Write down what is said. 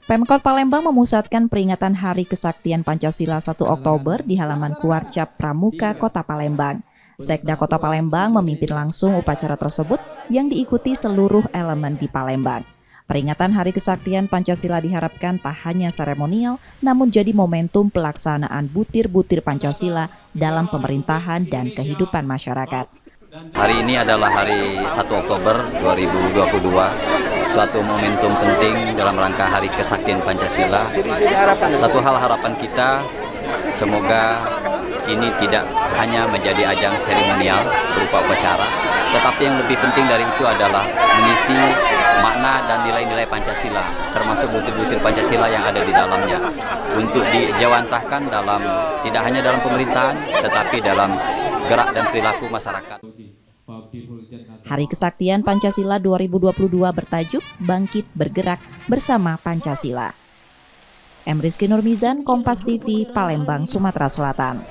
Pemkot Palembang memusatkan peringatan Hari Kesaktian Pancasila 1 Oktober di halaman Kuarcap Pramuka, Kota Palembang. Sekda Kota Palembang memimpin langsung upacara tersebut yang diikuti seluruh elemen di Palembang. Peringatan Hari Kesaktian Pancasila diharapkan tak hanya seremonial, namun jadi momentum pelaksanaan butir-butir Pancasila dalam pemerintahan dan kehidupan masyarakat. Hari ini adalah hari 1 Oktober 2022, suatu momentum penting dalam rangka Hari Kesaktian Pancasila. Satu hal harapan kita, semoga ini tidak hanya menjadi ajang seremonial berupa upacara, tetapi yang lebih penting dari itu adalah mengisi makna dan nilai-nilai Pancasila, termasuk butir-butir Pancasila yang ada di dalamnya, untuk dijawantahkan dalam tidak hanya dalam pemerintahan, tetapi dalam gerak dan perilaku masyarakat. Hari Kesaktian Pancasila 2022 bertajuk Bangkit Bergerak Bersama Pancasila. M. Rizky Nurmizan, Kompas TV, Palembang, Sumatera Selatan.